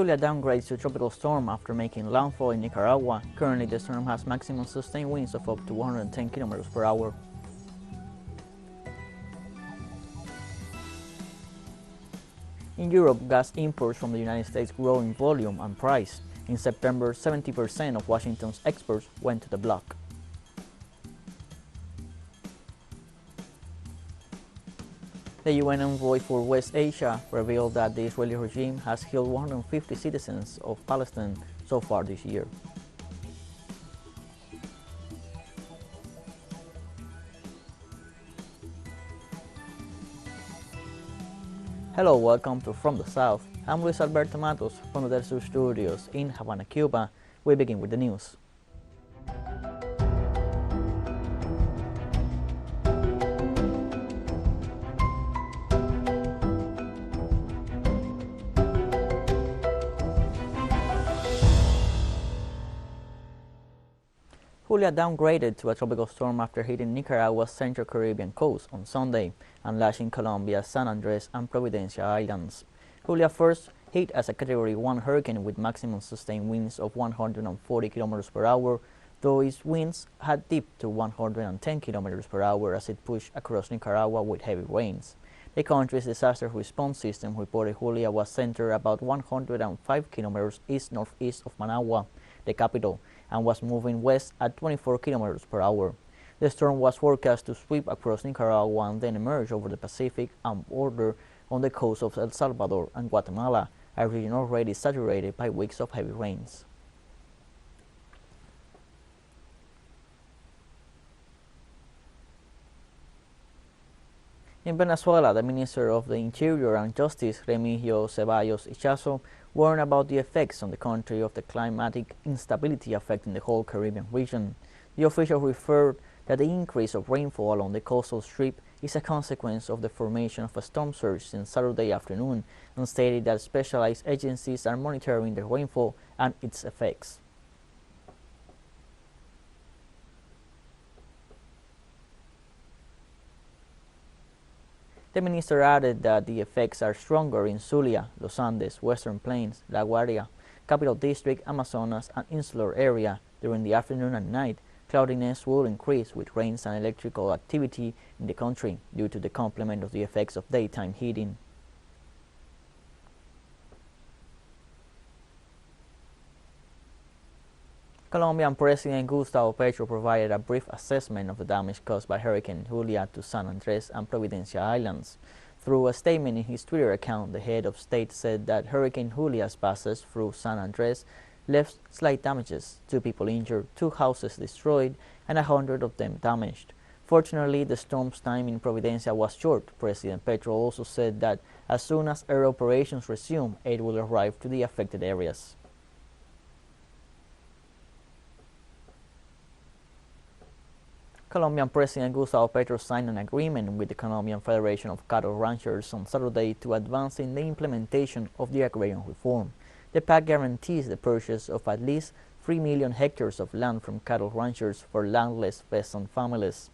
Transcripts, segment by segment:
Julia downgrades to tropical storm after making landfall in Nicaragua. Currently, the storm has maximum sustained winds of up to 110 km per hour. In Europe, gas imports from the United States grow in volume and price. In September, 70% of Washington's exports went to the bloc. The UN envoy for West Asia revealed that the Israeli regime has killed 150 citizens of Palestine so far this year. Hello, welcome to From the South. I'm Luis Alberto Matos from the teleSUR studios in Havana, Cuba. We begin with the news. Julia downgraded to a tropical storm after hitting Nicaragua's central Caribbean coast on Sunday and lashing Colombia's San Andres and Providencia islands. Julia first hit as a Category 1 hurricane with maximum sustained winds of 140 km per hour, though its winds had dipped to 110 km per hour as it pushed across Nicaragua with heavy rains. The country's disaster response system reported Julia was centered about 105 km east-northeast of Managua, the capital, and was moving west at 24 km per hour. The storm was forecast to sweep across Nicaragua and then emerge over the Pacific and border on the coast of El Salvador and Guatemala, a region already saturated by weeks of heavy rains. In Venezuela, the Minister of the Interior and Justice, Remigio Ceballos Ichazo, warned about the effects on the country of the climatic instability affecting the whole Caribbean region. The official referred that the increase of rainfall along the coastal strip is a consequence of the formation of a storm surge since Saturday afternoon, and stated that specialized agencies are monitoring the rainfall and its effects. The minister added that the effects are stronger in Zulia, Los Andes, Western Plains, La Guaira, Capital District, Amazonas, and Insular area. During the afternoon and night, cloudiness will increase with rains and electrical activity in the country due to the complement of the effects of daytime heating. Colombian President Gustavo Petro provided a brief assessment of the damage caused by Hurricane Julia to San Andres and Providencia Islands. Through a statement in his Twitter account, the head of state said that Hurricane Julia's passage through San Andres left slight damages, 2 people injured, 2 houses destroyed, and 100 of them damaged. Fortunately, the storm's time in Providencia was short. President Petro also said that as soon as air operations resume, aid will arrive to the affected areas. Colombian President Gustavo Petro signed an agreement with the Colombian Federation of Cattle Ranchers on Saturday to advance in the implementation of the agrarian reform. The pact guarantees the purchase of at least 3 million hectares of land from cattle ranchers for landless peasant families.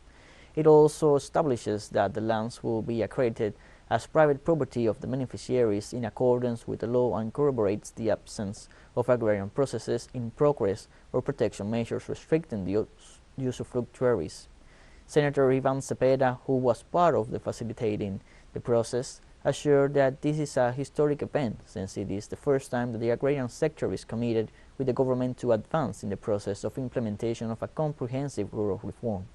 It also establishes that the lands will be accredited as private property of the beneficiaries in accordance with the law and corroborates the absence of agrarian processes in progress or protection measures restricting the usufructuaries. Senator Ivan Cepeda, who was part of the facilitating the process, assured that this is a historic event since it is the first time that the agrarian sector is committed with the government to advance in the process of implementation of a comprehensive rural reform.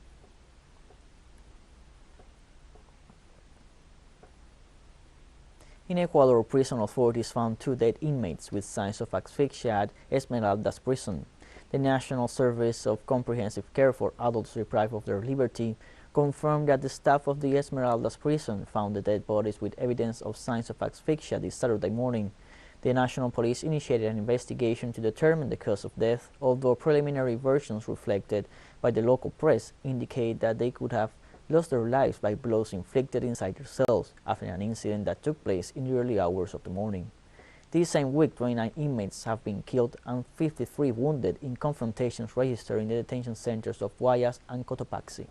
In Ecuador, prison authorities found 2 dead inmates with signs of asphyxia at Esmeralda's prison. The National Service of Comprehensive Care for Adults Deprived of Their Liberty confirmed that the staff of the Esmeralda's prison found the dead bodies with evidence of signs of asphyxia this Saturday morning. The National Police initiated an investigation to determine the cause of death, although preliminary versions reflected by the local press indicate that they could have lost their lives by blows inflicted inside their cells after an incident that took place in the early hours of the morning. This same week, 29 inmates have been killed and 53 wounded in confrontations registered in the detention centers of Guayas and Cotopaxi.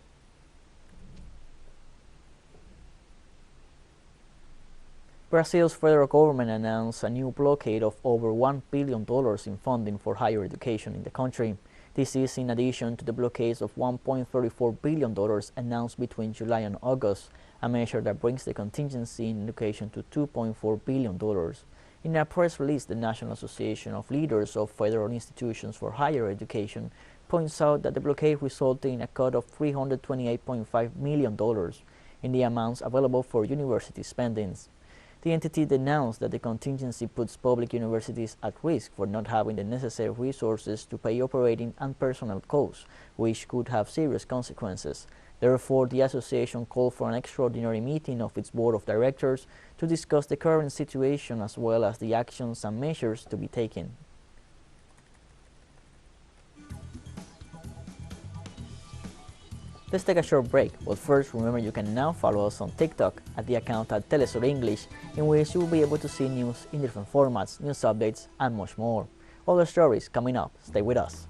Brazil's federal government announced a new blockade of over $1 billion in funding for higher education in the country. This is in addition to the blockades of $1.34 billion announced between July and August, a measure that brings the contingency in education to $2.4 billion. In a press release, the National Association of Leaders of Federal Institutions for Higher Education points out that the blockade resulted in a cut of $328.5 million in the amounts available for university spendings. The entity denounced that the contingency puts public universities at risk for not having the necessary resources to pay operating and personnel costs, which could have serious consequences. Therefore, the association called for an extraordinary meeting of its board of directors to discuss the current situation as well as the actions and measures to be taken. Let's take a short break, but first remember you can now follow us on TikTok at the account at teleSUR English, in which you will be able to see news in different formats, news updates, and much more. Other stories coming up, stay with us.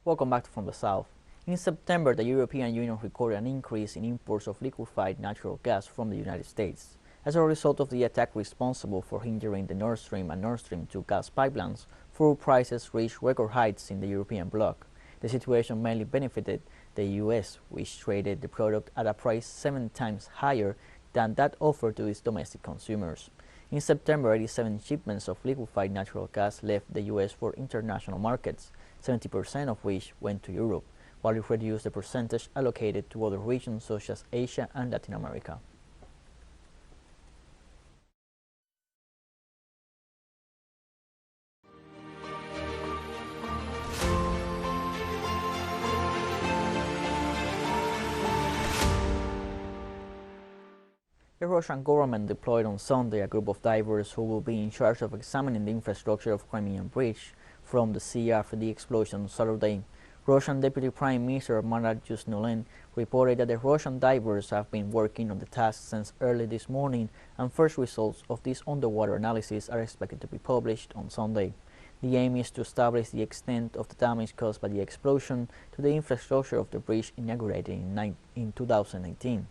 Welcome back From the South. In September, the European Union recorded an increase in imports of liquefied natural gas from the United States. As a result of the attack responsible for hindering the Nord Stream and Nord Stream 2 gas pipelines, fuel prices reached record heights in the European bloc. The situation mainly benefited the US, which traded the product at a price 7 times higher than that offered to its domestic consumers. In September, 87 shipments of liquefied natural gas left the US for international markets, 70% of which went to Europe, while it reduced the percentage allocated to other regions such as Asia and Latin America. The Russian government deployed on Sunday a group of divers who will be in charge of examining the infrastructure of Crimean Bridge from the sea after the explosion on Saturday. Russian Deputy Prime Minister Marat Yusnulin reported that the Russian divers have been working on the task since early this morning, and first results of this underwater analysis are expected to be published on Sunday. The aim is to establish the extent of the damage caused by the explosion to the infrastructure of the bridge inaugurated in 2019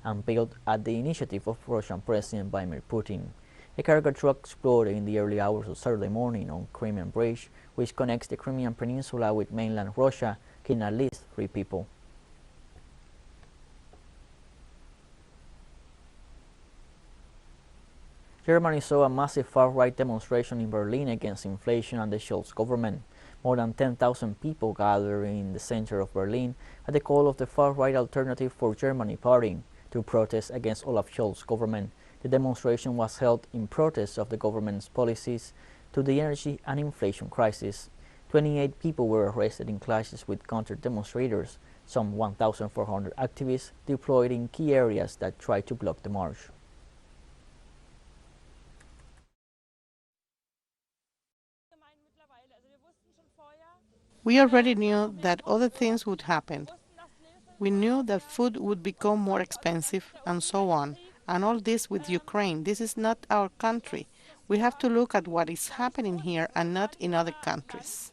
and built at the initiative of Russian President Vladimir Putin. A cargo truck exploded in the early hours of Saturday morning on Crimean Bridge, which connects the Crimean Peninsula with mainland Russia, killing at least 3 people. Germany saw a massive far-right demonstration in Berlin against inflation and the Scholz government. More than 10,000 people gathered in the center of Berlin at the call of the far-right Alternative for Germany party to protest against Olaf Scholz's government. The demonstration was held in protest of the government's policies to the energy and inflation crisis. 28 people were arrested in clashes with counter-demonstrators, some 1,400 activists deployed in key areas that tried to block the march. We already knew that other things would happen. We knew that food would become more expensive and so on. And all this with Ukraine. This is not our country. We have to look at what is happening here and not in other countries.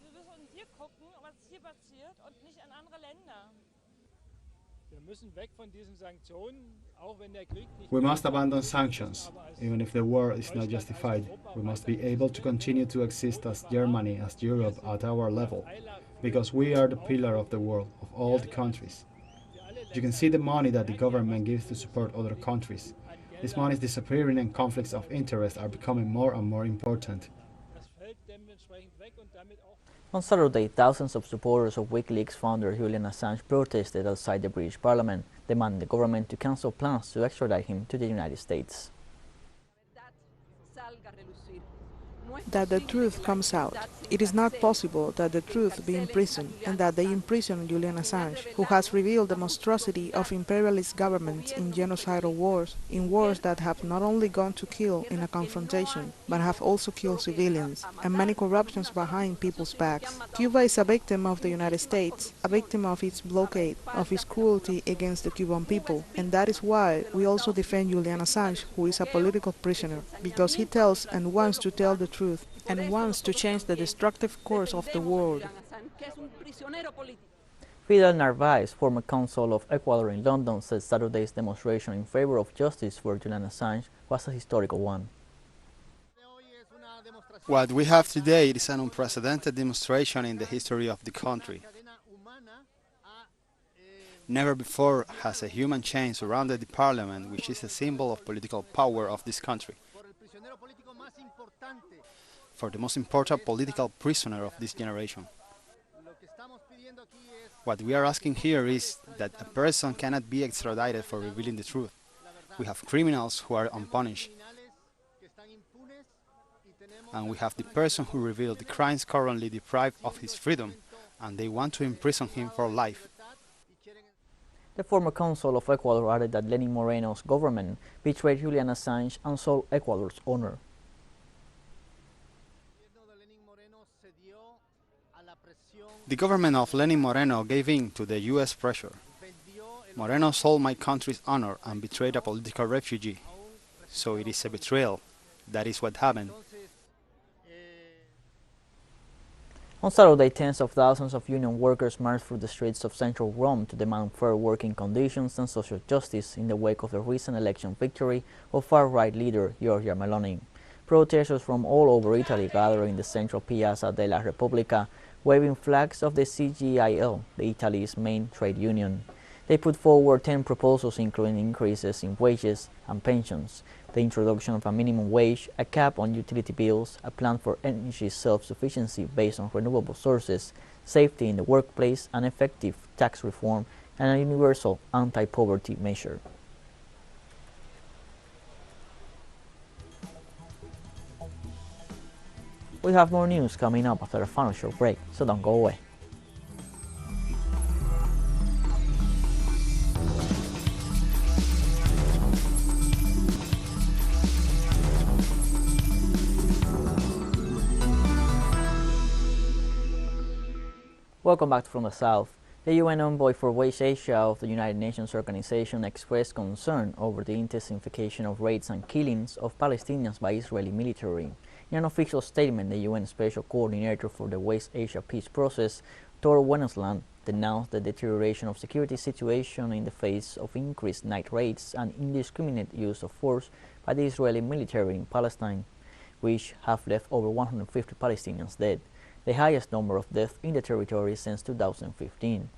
We must abandon sanctions, even if the war is not justified. We must be able to continue to exist as Germany, as Europe, at our level, because we are the pillar of the world, of all the countries. You can see the money that the government gives to support other countries. This money is disappearing and conflicts of interest are becoming more and more important. On Saturday, thousands of supporters of WikiLeaks founder Julian Assange protested outside the British Parliament, demanding the government to cancel plans to extradite him to the United States. that the truth comes out. It is not possible that the truth be imprisoned, and that they imprison Julian Assange, who has revealed the monstrosity of imperialist governments in genocidal wars, in wars that have not only gone to kill in a confrontation, but have also killed civilians, and many corruptions behind people's backs. Cuba is a victim of the United States, a victim of its blockade, of its cruelty against the Cuban people, and that is why we also defend Julian Assange, who is a political prisoner, because he tells and wants to tell the truth, and wants to change the destructive course of the world. Fidel Narvaez, former consul of Ecuador in London, said Saturday's demonstration in favor of justice for Julian Assange was a historical one. What we have today is an unprecedented demonstration in the history of the country. Never before has a human chain surrounded the parliament, which is a symbol of political power of this country, for the most important political prisoner of this generation. What we are asking here is that a person cannot be extradited for revealing the truth. We have criminals who are unpunished, and we have the person who revealed the crimes currently deprived of his freedom, and they want to imprison him for life. The former consul of Ecuador added that Lenin Moreno's government betrayed Julian Assange and sold Ecuador's honor. The government of Lenin Moreno gave in to the U.S. pressure. Moreno sold my country's honor and betrayed a political refugee. So it is a betrayal. That is what happened. On Saturday, tens of thousands of union workers marched through the streets of central Rome to demand fair working conditions and social justice in the wake of the recent election victory of far-right leader Giorgia Meloni. Protesters from all over Italy gathered in the central Piazza della Repubblica, waving flags of the CGIL, the Italy's main trade union. They put forward 10 proposals including increases in wages and pensions, the introduction of a minimum wage, a cap on utility bills, a plan for energy self-sufficiency based on renewable sources, safety in the workplace, an effective tax reform, and a universal anti-poverty measure. We have more news coming up after a final short break, so don't go away. Welcome back From the South. The UN envoy for West Asia of the United Nations Organization expressed concern over the intensification of raids and killings of Palestinians by Israeli military. In an official statement, the UN Special Coordinator for the West Asia Peace Process, Tor Wennesland, denounced the deterioration of security situation in the face of increased night raids and indiscriminate use of force by the Israeli military in Palestine, which have left over 150 Palestinians dead, the highest number of deaths in the territory since 2015.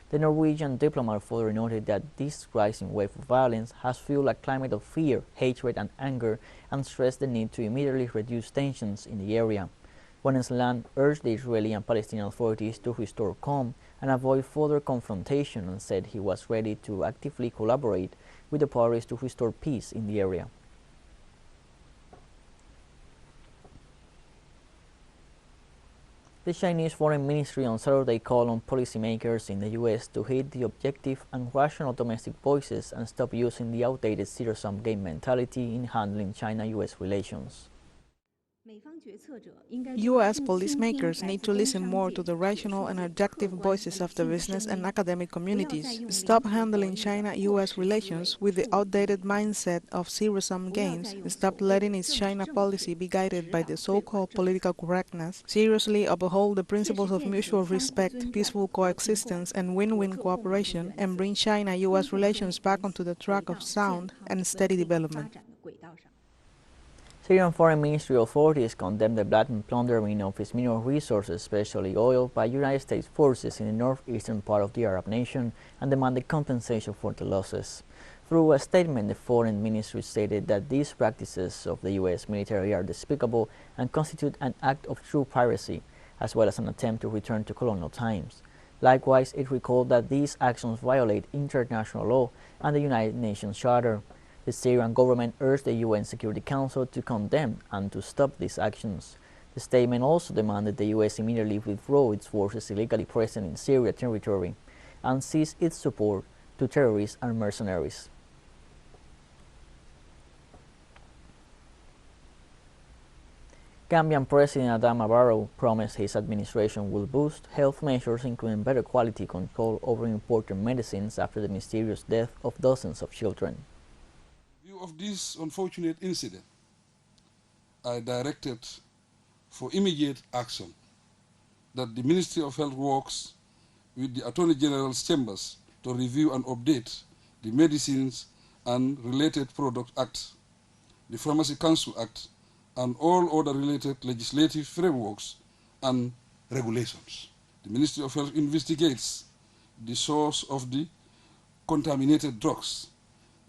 The Norwegian diplomat further noted that this rising wave of violence has fueled a climate of fear, hatred and anger, and stressed the need to immediately reduce tensions in the area. Wennesland urged the Israeli and Palestinian authorities to restore calm and avoid further confrontation, and said he was ready to actively collaborate with the parties to restore peace in the area. The Chinese Foreign Ministry on Saturday called on policymakers in the U.S. to heed the objective and rational domestic voices and stop using the outdated zero-sum game mentality in handling China-U.S. relations. U.S. policymakers need to listen more to the rational and objective voices of the business and academic communities. Stop handling China-U.S. relations with the outdated mindset of zero-sum games. Stop letting its China policy be guided by the so-called political correctness. Seriously uphold the principles of mutual respect, peaceful coexistence, and win-win cooperation, and bring China-U.S. relations back onto the track of sound and steady development. Syrian Foreign Ministry authorities condemned the blatant plundering of its mineral resources, especially oil, by United States forces in the northeastern part of the Arab nation and demanded compensation for the losses. Through a statement, the Foreign Ministry stated that these practices of the U.S. military are despicable and constitute an act of true piracy, as well as an attempt to return to colonial times. Likewise, it recalled that these actions violate international law and the United Nations Charter. The Syrian government urged the UN Security Council to condemn and to stop these actions. The statement also demanded the U.S. immediately withdraw its forces illegally present in Syria territory and cease its support to terrorists and mercenaries. Gambian President Adama Barrow promised his administration will boost health measures including better quality control over imported medicines after the mysterious death of dozens of children. In view of this unfortunate incident, I directed for immediate action that the Ministry of Health works with the Attorney General's chambers to review and update the Medicines and Related Products Act, the Pharmacy Council Act, and all other related legislative frameworks and regulations. The Ministry of Health investigates the source of the contaminated drugs,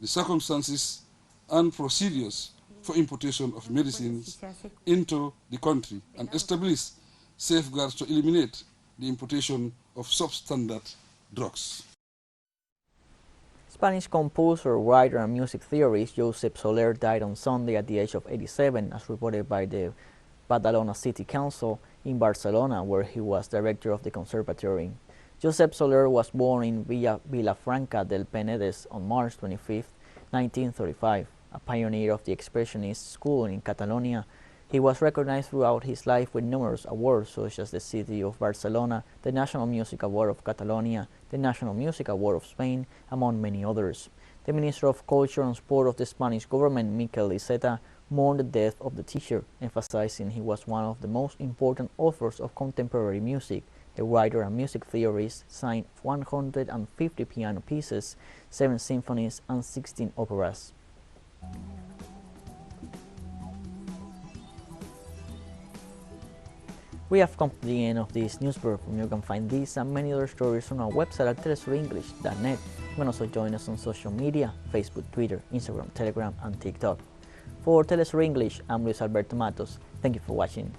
the circumstances and procedures for importation of medicines into the country, and establish safeguards to eliminate the importation of substandard drugs. Spanish composer, writer, and music theorist Josep Soler died on Sunday at the age of 87, as reported by the Badalona City Council in Barcelona, where he was director of the conservatory. Josep Soler was born in Vilafranca del Penedès on March 25, 1935. A pioneer of the Expressionist school in Catalonia, he was recognized throughout his life with numerous awards such as the City of Barcelona, the National Music Award of Catalonia, the National Music Award of Spain, among many others. The Minister of Culture and Sport of the Spanish government, Miquel Iceta, mourned the death of the teacher, emphasizing he was one of the most important authors of contemporary music. The writer and music theorist signed 150 piano pieces, 7 symphonies, and 16 operas. We have come to the end of this news briefing. You can find these and many other stories on our website at telesurenglish.net. You can also join us on social media, Facebook, Twitter, Instagram, Telegram, and TikTok. For TeleSUR English, I'm Luis Alberto Matos. Thank you for watching.